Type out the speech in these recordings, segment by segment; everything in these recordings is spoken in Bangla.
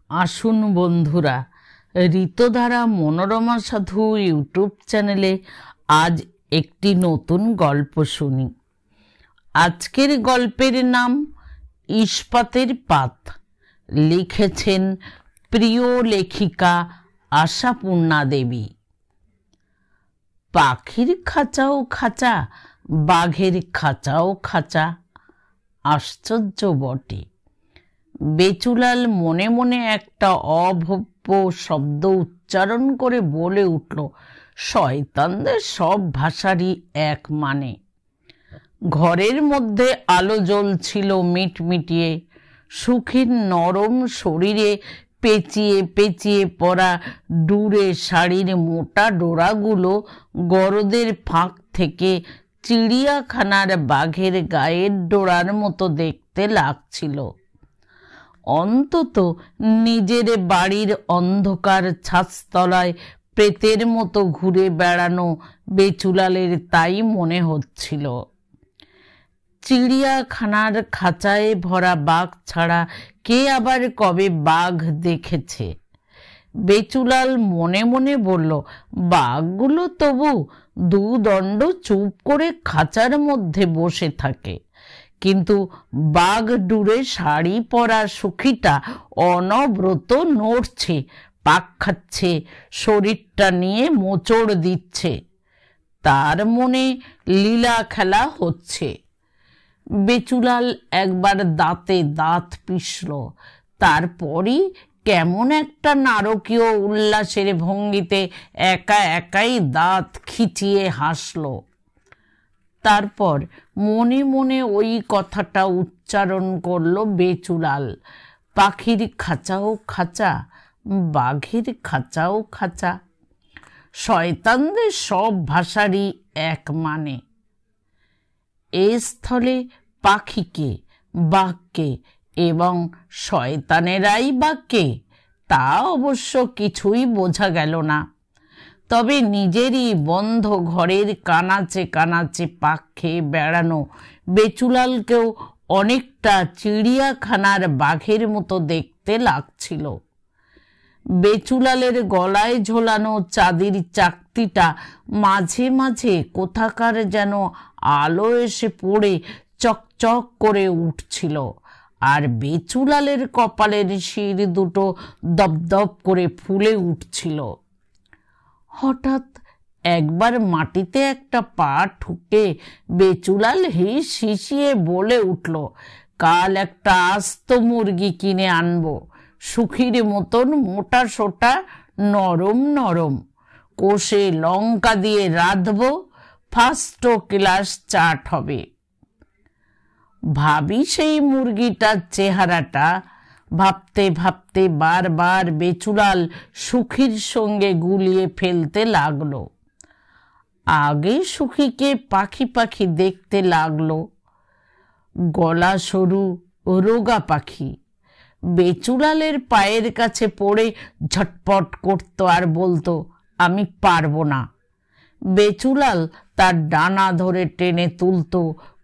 আসুন বন্ধুরা, ঋতধারা মনোরমা সাধু ইউটিউব চ্যানেলে আজ একটি নতুন গল্প শুনি। আজকের গল্পের নাম ইস্পাতের পাত। লিখেছেন প্রিয় লেখিকা আশাপূর্ণা দেবী। পাখির খাঁচাও খাঁচা, বাঘের খাঁচাও খাঁচা। আশ্চর্য বটে। বেচুলাল মনে মনে একটা অভব্য শব্দ উচ্চারণ করে বলে উঠল, শয়তানদের সব ভাষারই এক মানে। ঘরের মধ্যে আলো জ্বলছিল মিটমিটিয়ে। সুখীর নরম শরীরে পেঁচিয়ে পেঁচিয়ে পরা ডুরে শাড়ির মোটা ডোরাগুলো গরদের ফাঁক থেকে চিড়িয়াখানার বাঘের গায়ের ডোরার মতো দেখতে লাগছিল। অন্তত নিজের বাড়ির অন্ধকার ছাদতলায় প্রেতের মতো ঘুরে বেড়ানো বেচুলালের তাই মনে হচ্ছিল। চিড়িয়াখানার খাঁচায় ভরা বাঘ ছাড়া কে আবার কবে বাঘ দেখেছে? বেচুলাল মনে মনে বলল, বাঘগুলো তবু দুদণ্ড চুপ করে খাঁচার মধ্যে বসে থাকে, কিন্তু বাঘ ডুরে শাড়ি পরা সুখীটা অনবরত নড়ছে, পাক খাচ্ছে, শরীরটা নিয়ে মোচড় দিচ্ছে। তার মনে লীলা খেলা হচ্ছে। বেচুলাল একবার দাঁতে দাঁত পিষল, তারপরই কেমন একটা নারকীয় উল্লাসের ভঙ্গিতে একা একাই দাঁত খিচিয়ে হাসল। তারপর মনে মনে ওই কথাটা উচ্চারণ করল বেচুলাল, পাখির খাঁচাও খাঁচা, বাঘের খাঁচাও খাঁচা। শয়তানদের সব ভাষারই এক মানে। এ স্থলে পাখিকে, বাঘকে এবং শয়তানেরাই বা কে, তা অবশ্য কিছুই বোঝা গেল না। তবে নিজেরই বন্ধ ঘরের কানাচে কানাচে পাক খেয়ে বেড়ানো বেচুলালকেও অনেকটা চিড়িয়াখানার বাঘের মতো দেখতে লাগছিল। বেচুলালের গলায় ঝোলানো চাঁদির চাকতিটা মাঝে মাঝে কোথাকার যেন আলো এসে পড়ে চকচক করে উঠছিল, আর বেচুলালের কপালের শির দুটো দপদপ করে ফুলে উঠছিল। হঠাৎ একবার মাটিতে একটা পা ঠুকে বেচুলাল হিস হিসিয়ে বলে উঠল, কাল একটা আস্ত মুরগি কিনে আনবো, সুখীর মতন মোটা সোটা, নরম নরম, কষে লঙ্কা দিয়ে রাঁধবো, ফার্স্ট ক্লাস চাট হবে। ভাবি সেই মুরগিটার চেহারাটা, ভাবতে ভাবতে বারবার বেচুলাল সুখীর সঙ্গে গুলিয়ে ফেলতে লাগলো। আগে সুখীকে পাখি পাখি দেখতে লাগলো, গলা সরু রোগা পাখি। বেচুলালের পায়ের কাছে পড়ে ঝটপট করতো আর বলতো, আমি পারবো না। বেচুলাল তার ডানা ধরে টেনে তুলতো,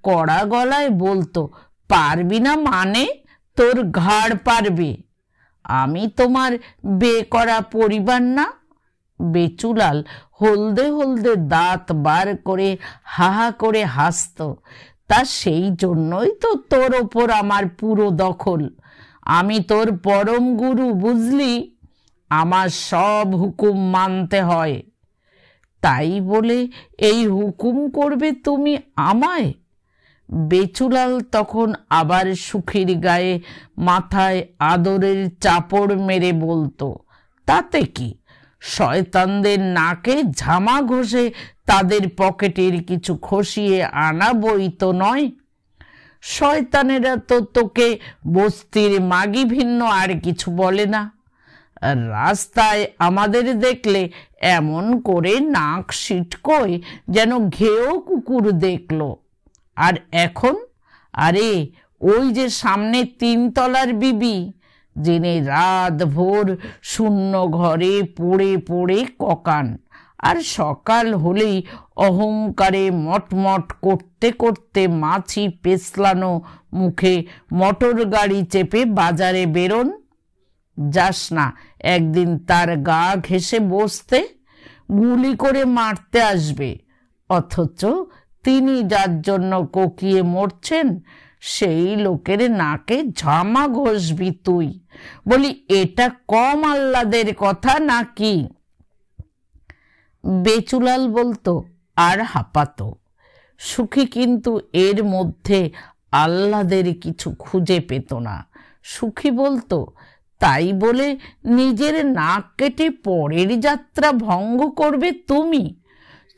কড়া গলায় বলতো, পারবি না মানে? তোর ঘাড় পারবে। আমি তোমার বে করা পরিবার না? বেচুলাল হলদে হলদে দাঁত বার করে হা হা করে হাসত। তা সেই জন্যই তো তোর ওপর আমার পুরো দখল। আমি তোর পরম গুরু, বুঝলি? আমার সব হুকুম মানতে হয়। তাই বলে এই হুকুম করবে তুমি আমায়? বেচুলাল তখন আবার সুখীর গায়ে মাথায় আদরের চাপড় মেরে বলতো, তাতে কি, শয়তানদের নাকে ঝামা ঘষে তাদের পকেটের কিছু খসিয়ে আনাবই তো নয়। শয়তানেরা তো তোকে বস্তির মাগি ভিন্ন আর কিছু বলে না। রাস্তায় আমাদের দেখলে এমন করে নাক সিটকোয় যেন ঘেও কুকুর দেখলো। আর এখন, আরে ওই যে সামনে 3 তলার বিবি, যিনি রাত ভোর শূন্য ঘরে পড়ে পড়ে ককান, আর সকাল হলেই অহংকারে মটমট করতে করতে মাছি পেছলানো মুখে মোটর গাড়ি চেপে বাজারে বেরোন। যাস না একদিন তার গা ঘেঁষে বসতে, গুলি করে মারতে আসবে, অথচ তিনি যার জন্য কোকিয়ে মরছেন সেই লোকের নাকে ঝামা ঘষবি তুই। বলি এটা কম আহ্লাদের কথা নাকি? বেচুলাল বলতো আর হাঁপাতো। সুখী কিন্তু এর মধ্যে আহ্লাদের কিছু খুঁজে পেত না। সুখী বলতো, তাই বলে নিজের নাক কেটে পরের যাত্রা ভঙ্গ করবে তুমি?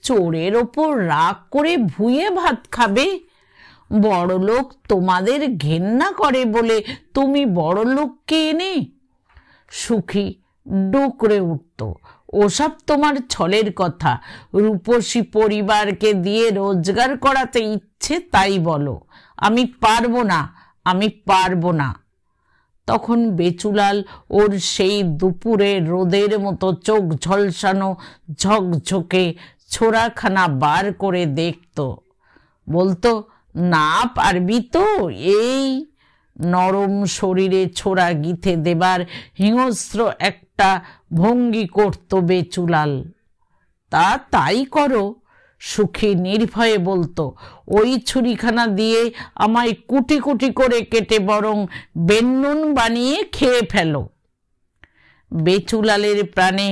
চোরের ওপর রাগ করে ভুঁয়ে ভাত খাবে? বড়লোক তোমাদের ঘেন্না করে বলে তুমি বড়লোককে এনে? সুখী ডুকরে উঠত, ওসব তোমার ছলের কথা। রূপসী পরিবারকে দিয়ে রোজগার করাতে ইচ্ছে তাই বলো। আমি পারবো না, আমি পারবো না। তখন বেচুলাল ওর সেই দুপুরে রোদের মতো চোখ ঝলসানো ঝকঝকে ছোড়াখানা বার করে দেখত, বলতো, না পারবি তো? এই নরম শরীরে ছোড়া গিথে দেবার হিংস্র একটা ভঙ্গি করত বেচুলাল। তাই করো, সুখী নির্ভয়ে বলতো, ওই ছুরিখানা দিয়ে আমায় কুটি কুটি করে কেটে বরং বেন্নুন বানিয়ে খেয়ে ফেলো। বেচুলালের প্রাণে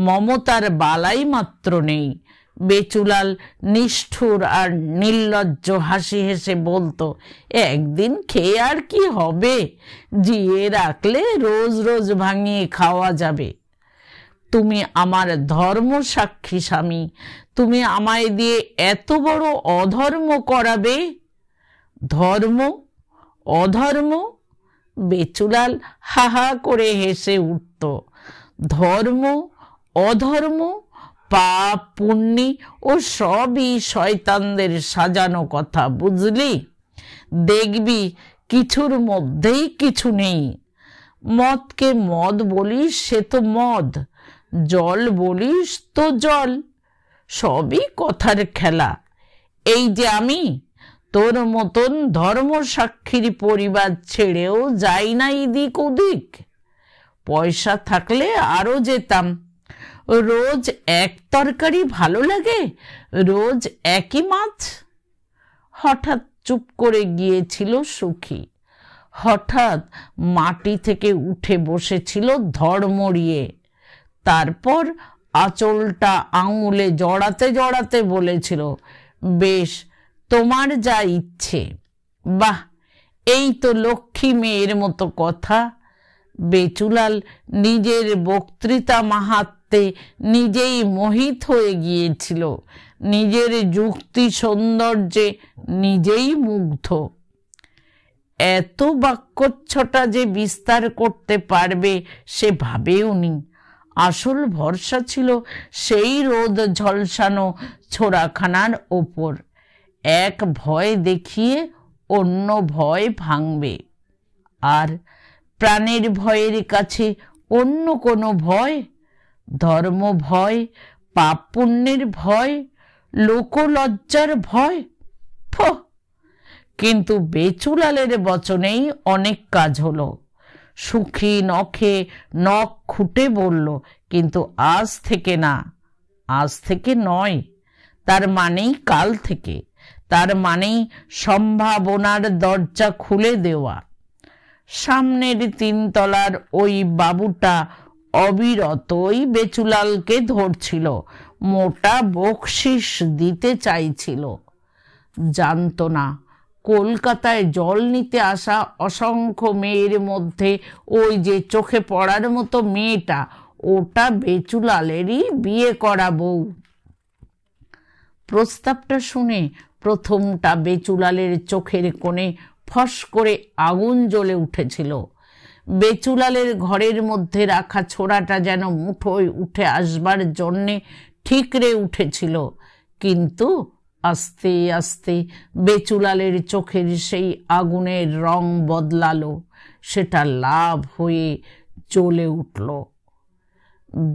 মমতার বালাই মাত্র নেই। বেচুলাল নিষ্ঠুর আর নির্লজ্জ হাসি হেসে বলতো, একদিন খেয়ে আর কি হবে? জিয়ে রাখলে রোজ রোজ ভাঙিয়ে খাওয়া যাবে। তুমি আমার ধর্ম সাক্ষী স্বামী, তুমি আমায় দিয়ে এত বড় অধর্ম করাবে? ধর্ম অধর্ম? বেচুলাল হা হা করে হেসে উঠত। ধর্ম অধর্ম, পাপ পুণ্যি ও সবই শয়তানদের সাজানো কথা, বুঝলি? দেখবি কিছুর মধ্যেই কিছু নেই। মদকে মদ বলিস সে তো মদ, জল বলিস তো জল, সবই কথার খেলা। এই যে আমি তোর মতন ধর্ম সাক্ষীর পরিবার ছেড়েও যাই না এদিক ওদিক। পয়সা থাকলে আরো যেতাম। রোজ এক তরকারি ভালো লাগে? রোজ একই মাছ? হঠাৎ চুপ করে গিয়েছিল সুখী। হঠাৎ মাটি থেকে উঠে বসেছিল ধড়মড়িয়ে। তারপর আঁচলটা আঙুলে জড়াতে জড়াতে বলেছিল, বেশ, তোমার যা ইচ্ছে। বাহ, এই তো লক্ষ্মী মেয়ের মতো কথা। বেচুলাল নিজের বক্তৃতা মাহাত্ম্যে নিজেই মোহিত হয়ে গিয়েছিল, নিজের যুক্তি সৌন্দর্যে নিজেই মুগ্ধ। এত বাক্যচ্ছটা যে বিস্তার করতে পারবে সে ভাবেওনি। আসল ভরসা ছিল সেই রোদ ঝলসানো ছোড়াখানার ওপর। এক ভয় দেখিয়ে অন্য ভয় ভাঙবে, আর প্রাণের ভয়ের কাছে অন্য কোনো ভয়? ধর্ম ভয়, পাপ পুণ্যের ভয়, লোকলজ্জার ভয়? ফহ! কিন্তু বেচুলালের বচনেই অনেক কাজ হলো। সুখী নখে নখ খুঁটে বলল, কিন্তু আজ থেকে না, আজ থেকে নয়, তার মানেই কাল থেকে, তার মানেই সম্ভাবনার দরজা খুলে দেওয়া। সামনের তিনতলার ওই বাবুটা অবিরতই বেচুলালকে ধরছিল, মোটা বকশিস দিতে চাইছিল। জানত না কলকাতায় জল নিতে আসা অসংখ্য মেয়ের মধ্যে ওই যে চোখে পড়ার মতো মেয়েটা, ওটা বেচুলালেরই বিয়ে করা বউ। প্রস্তাবটা শুনে প্রথমটা বেচুলালের চোখের কোণে ফস করে আগুন জ্বলে উঠেছিল। বেচুলালের ঘরের মধ্যে রাখা ছোড়াটা যেন মুঠোয় উঠে আসবার জন্যে ঠিকরে উঠেছিল, কিন্তু আস্তে আস্তে বেচুলালের চোখের সেই আগুনের রং বদলালো, সেটা লাভ হয়ে জ্বলে উঠল।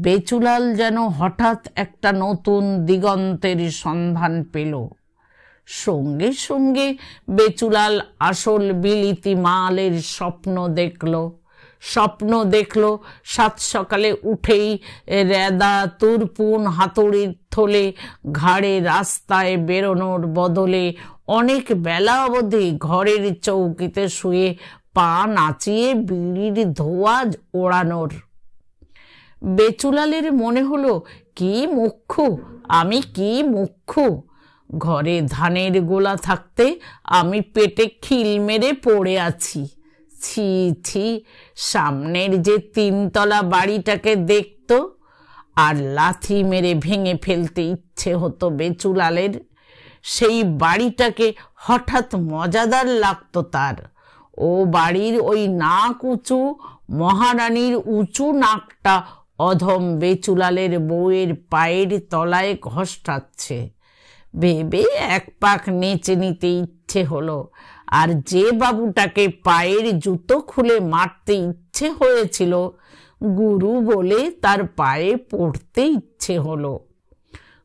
বেচুলাল যেন হঠাৎ একটা নতুন দিগন্তের সন্ধান পেল। সঙ্গে সঙ্গে বেচুলাল আসল বিলিতি মালের স্বপ্ন দেখল। স্বপ্ন দেখলো সাত সকালে উঠেই রেদা তুরপুন হাতুড়ির থলে ঘাড়ে রাস্তায় বেরোনোর বদলে অনেক বেলা অবধি ঘরের চৌকিতে শুয়ে পা নাচিয়ে বিড়ির ধোঁয়া ওড়ানোর। বেচুলালের মনে হলো, কি মুখ্য, আমি কি মুখ্য! ঘরে ধানের গোলা থাকতে আমি পেটে খিল মেরে পড়ে আছি। ছি ছি, সামনের যে 3 তলা বাড়িটাকে দেখত আর লাথি মেরে ভেঙে ফেলতে ইচ্ছে হতো বেচুলালের। সেই বাড়িটাকে হঠাৎ মজাদার লাগতো তার। ও বাড়ির ওই নাক উঁচু মহারানীর উঁচু নাকটা অধম বেচুলালের বউয়ের পায়ের তলায় ঘষ্টাচ্ছে ভেবে এক পাক নেচে নিতে ইচ্ছে হলো। আর যে বাবুটাকে পায়ের জুতো খুলে মারতে ইচ্ছে হয়েছিল, গুরু বলে তার পায়ে পড়তে ইচ্ছে হলো।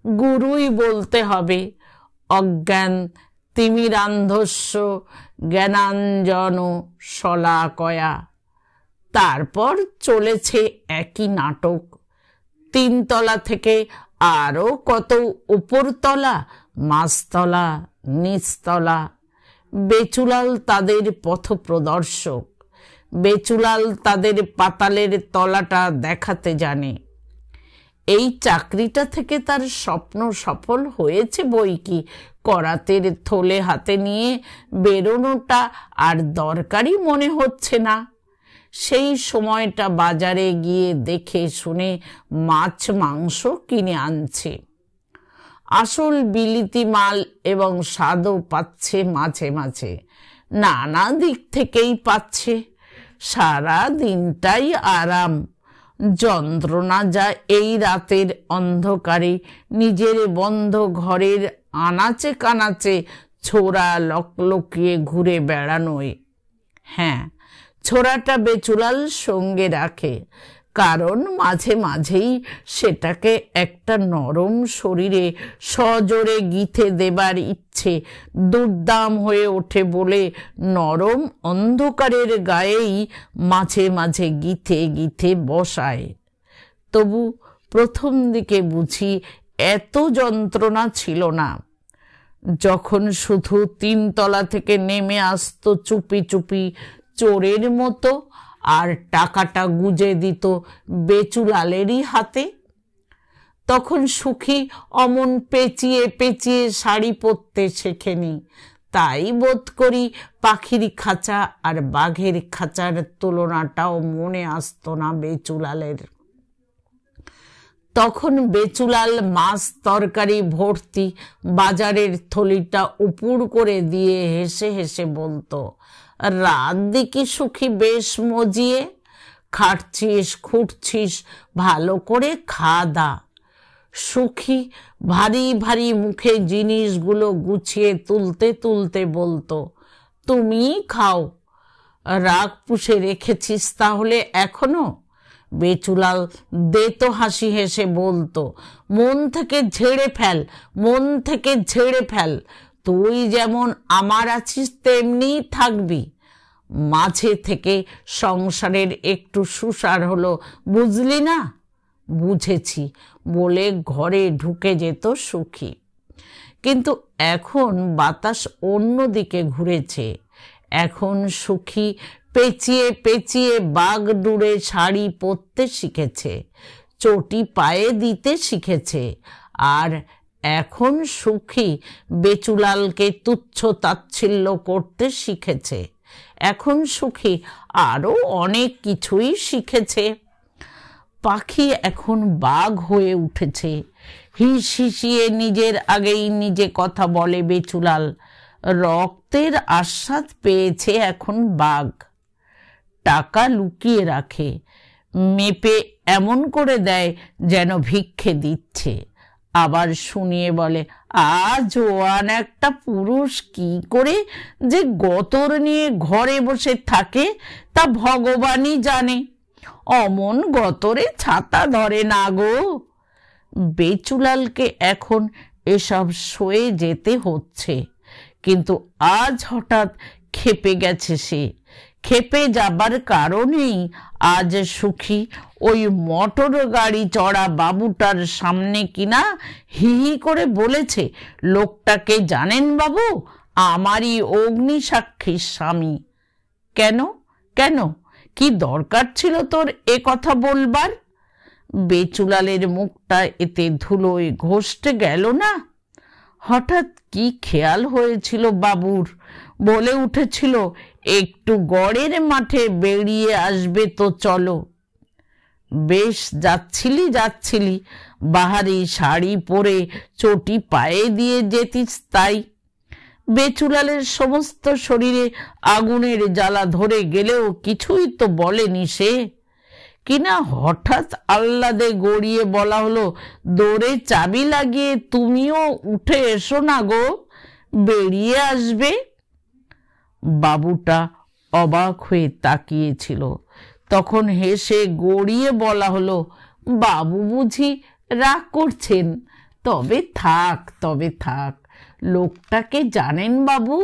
গুরুই বলতে হবে। অজ্ঞান তিমিরান্ধস্য জ্ঞানাঞ্জন শলাকয়া। তারপর চলেছে একই নাটক। 3 তলা থেকে আরো কত উপরতলা, মাঝতলা, নিচতলা। বেচুলাল তাদের পথপ্রদর্শক। বেচুলাল তাদের পাতালের তলাটা দেখাতে জানে। এই চাকরিটা থেকে তার স্বপ্ন সফল হয়েছে বই কি, করাতের থলে হাতে নিয়ে বেরোনোটা আর দরকারই মনে হচ্ছে না। সেই সময়টা বাজারে গিয়ে দেখে শুনে মাছ মাংস কিনে আনছে। আসল বিলিতি মাল এবং স্বাদও পাচ্ছে মাঝে মাঝে, নানা দিক থেকেই পাচ্ছে। সারা দিনটাই আরাম। যন্ত্রণা যা এই রাতের অন্ধকারে নিজের বন্ধ ঘরের আনাচে কানাচে ছোড়া লকলকিয়ে ঘুরে বেড়ানোয়। হ্যাঁ, ছোড়াটা বেচুলাল সঙ্গে রাখে, কারণ মাঝে মাঝেই সেটাকে একটা নরম শরীরে সজোরে গিথে দেবার ইচ্ছে দুর্দাম হয়ে ওঠে বলে নরম অন্ধকারের গায়েই মাঝে মাঝে গিথে গিথে বসায়। তবু প্রথম দিকে বুঝি এত যন্ত্রণা ছিল না। যখন শুধু 3 তলা থেকে নেমে আসতো চুপি চুপি চোরের মতো আর টাকাটা গুজে দিত বেচুলালেরই হাতে, তখন সুখী অমন পেঁচিয়ে পেঁচিয়ে শাড়ি পরতে শেখেনি। তাই বোধ করি পাখির খাঁচা আর বাঘের খাঁচার তুলনাটাও মনে আসতো না বেচুলালের। তখন বেচুলাল মাছ তরকারি ভর্তি বাজারের থলিটা উপুর করে দিয়ে হেসে হেসে বলতো, রাত দিকে সুখী বেশ মজিয়ে, খাটছিস খুঁটছিস, ভালো করে খা দা। সুখী ভারী ভারী মুখে জিনিসগুলো গুছিয়ে তুলতে তুলতে বলতো, তুমি খাও। রাগ পুষে রেখেছিস তাহলে এখনো? বেচুলাল দেতো হাসি হেসে বলতো, মন থেকে ঝেড়ে ফেল, মন থেকে ঝেড়ে ফেল। তুই যেমন আমার আছিস তেমনি থাকবি। মাঝে থেকে সংসারের একটু সুসার হলো, বুঝলি না? বুঝেছি বলে ঘরে ঢুকে যেত সুখী। কিন্তু এখন বাতাস অন্যদিকে ঘুরেছে। এখন সুখী পেঁচিয়ে পেঁচিয়ে বাঘ ডুরে শাড়ি পরতে শিখেছে, চটি পায়ে দিতে শিখেছে। আর এখন সুখী বেচুলালকে তুচ্ছ তাচ্ছিল্য করতে শিখেছে। এখন সুখী আরো অনেক কিছুই শিখেছে। পাখি এখন বাঘ হয়ে উঠেছে। হিস হিসিয়ে নিজের আগেই নিজে কথা বলে বেচুলাল। রক্তের আস্বাদ পেয়েছে এখন বাঘ। টাকা লুকিয়ে রাখে, মেপে এমন করে দেয় যেন ভিক্ষে দিচ্ছে। আবার শুনিয়ে বলে, জোয়ান একটা পুরুষ কি করে যে গতর নিয়ে ঘরে বসে থাকে তা ভগবানই জানে। অমন গতরে ছাতা ধরে না গো। বেচুলালকে এখন এসব সয়ে যেতে হচ্ছে, কিন্তু আজ হঠাৎ ক্ষেপে গেছে সে। খেপে যাবার কারণেই আজ সুখী ওই মোটর গাড়ি চড়া বাবুটার সামনে কিনা হি হি করে বলেছে, লোকটাকে জানেন বাবু, আমারই অগ্নি সাক্ষীর স্বামী। কেন কেন, কি দরকার ছিল তোর এ কথা বলবার? বেচুলালের মুখটা এতে ধুলোয় ঘষতে গেল না। হঠাৎ কি খেয়াল হয়েছিল বাবুর, বলে উঠেছিল, একটু গড়ের মাঠে বেরিয়ে আসবে তো চলো। বেশ যাচ্ছিলি বাহারি শাড়ি পরে চটি পায়ে দিয়ে যেতিস তাই। বেচুলালের সমস্ত শরীরে আগুনের জ্বালা ধরে গেলেও কিছুই তো বলেনি সে। কিনা হঠাৎ আহ্লাদে গড়িয়ে বলা হলো, দৌড়ে চাবি লাগিয়ে তুমিও উঠে এসো না গো, বেরিয়ে আসবে। বাবুটা অবাক হয়ে তাকিয়েছিল। তখন হেসে গড়িয়ে বলা হলো, বাবু বুঝি রাগ করছেন? তবে থাক, লোকটাকে জানেন বাবু,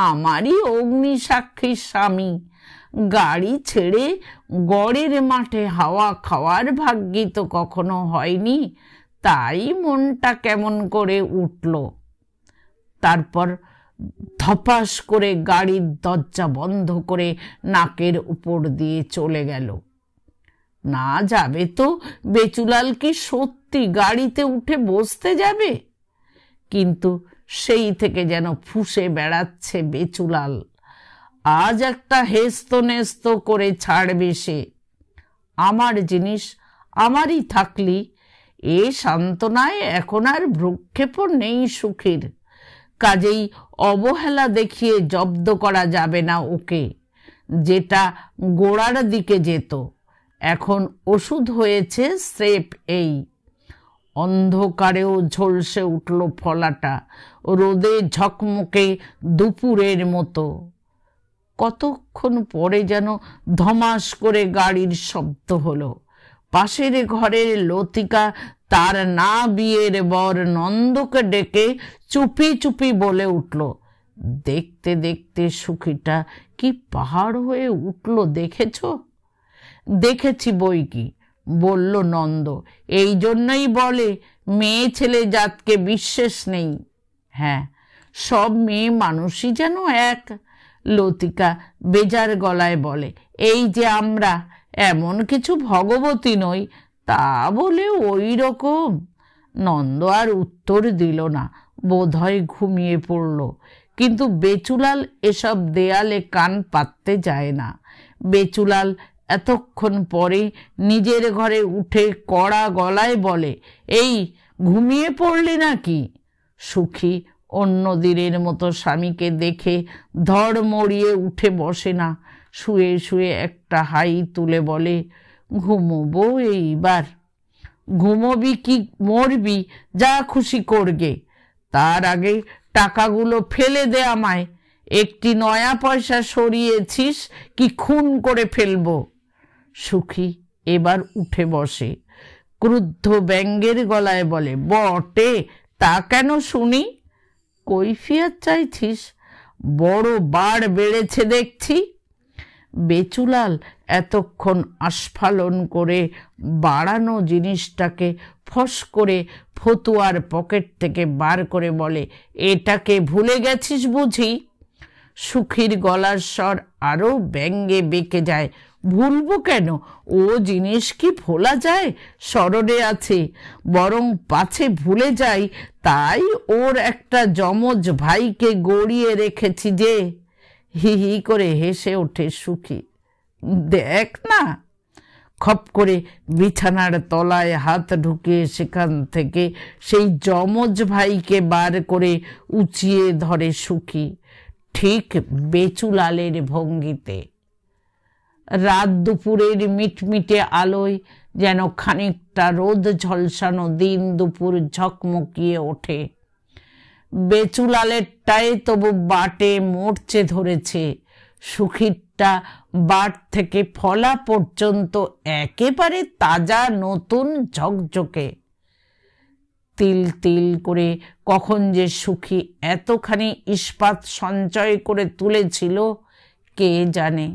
আমারই অগ্নি সাক্ষীর স্বামী। গাড়ি ছেড়ে গড়ের মাঠে হাওয়া খাওয়ার ভাগ্যি তো কখনো হয়নি, তাই মনটা কেমন করে উঠল। তারপর ধপাস করে গাড়ির দরজা বন্ধ করে নাকের উপর দিয়ে চলে গেল। না যাবে তো বেচুলাল কি সত্যি গাড়িতে উঠে বসতে যাবে? কিন্তু সেই থেকে যেন ফুঁসে বেড়াচ্ছে বেচুলাল। আজ একটা হেস্ত নেস্ত করে ছাড়বে সে। আমার জিনিস আমারই থাকলি, এ সান্ত্বনায় এখন আর ভ্রুক্ষেপও নেই সুখীর। কাজেই অবহেলা দেখিয়ে জব্দ করা যাবে না ওকে, যেটা গোড়ার দিকে যেত। এখন ওষুধ হয়েছে স্রেফ এই। অন্ধকারেও ঝলসে উঠল ফলাটা, রোদে ঝকমকে দুপুরের মতো। কতক্ষণ পরে যেন ধমাস করে গাড়ির শব্দ হলো। পাশের ঘরের লতিকা তার না বিয়ের বর নন্দকে ডেকে চুপি চুপি বলে উঠল, দেখতে দেখতে সুখীটা কি পাহাড় হয়ে উঠল দেখেছ? দেখেছি বই কি, বলল নন্দ। এই জন্যই বলে মেয়ে ছেলে জাতকে বিশ্বাস নেই। হ্যাঁ, সব মেয়ে মানুষই যেন এক। লতিকা বেজার গলায় বলে, এই যে আমরা এমন কিছু ভগবতী নই, তা বলে ওই রকম। নন্দ আর উত্তর দিল না, বোধহয় ঘুমিয়ে পড়ল। কিন্তু বেচুলাল এসব দেয়ালে কান পাততে যায় না। বেচুলাল এতক্ষণ পরে নিজের ঘরে উঠে কড়া গলায় বলে, এই ঘুমিয়ে পড়লি নাকি? সুখী অন্য দিনের মতো স্বামীকে দেখে ধড় মড়িয়ে উঠে বসে না, শুয়ে শুয়ে একটা হাই তুলে বলে, ঘুমোবো এইবার। ঘুমোবি কি মরবি, যা খুশি করগে। তার আগে টাকাগুলো ফেলে দে আমায়। একটি নয়া পয়সা সরিয়েছিস কি খুন করে ফেলবো। সুখী এবার উঠে বসে, ক্রুদ্ধ ব্যঙ্গের গলায় বলে, বটে, তা কেন শুনি? কৈফিয়ত চাইছিস? বড় বাড় বেড়েছে দেখছি। বেচুলাল এতক্ষণ আস্ফালন করে বাড়ানো জিনিসটাকে ফস করে ফতুয়ার পকেট থেকে বার করে বলে, এটাকে ভুলে গেছিস বুঝি? সুখীর গলার স্বর আরো ব্যঙ্গে বেঁকে যায়। ভুলবো কেন, ও জিনিস কি ভোলা যায়? স্মরণে আছে, বরং পাছে ভুলে যাই তাই ওর একটা যমজ ভাইকে গড়িয়ে রেখেছি যে। হি হি করে হেসে ওঠে সুখী। দেখ না। খপ করে বিছানার তলায় হাত ঢুকিয়ে সেখান থেকে সেই যমজ ভাইকে বার করে উঁচিয়ে ধরে সুখী, ঠিক বেচুলালের ভঙ্গিতে। রাত দুপুরের মিটমিটে আলোয় যেন খানিকটা রোদ ঝলসানো দিন দুপুর ঝকমকিয়ে ওঠে। বেচুলালেরটায় তবু বাটে মরচে ধরেছে, সুখীরটা বাট থেকে ফলা পর্যন্ত একেবারে তাজা নতুন ঝকঝকে। তিল তিল করে কখন যে সুখী এতখানি ইস্পাত সঞ্চয় করে তুলেছিল কে জানে।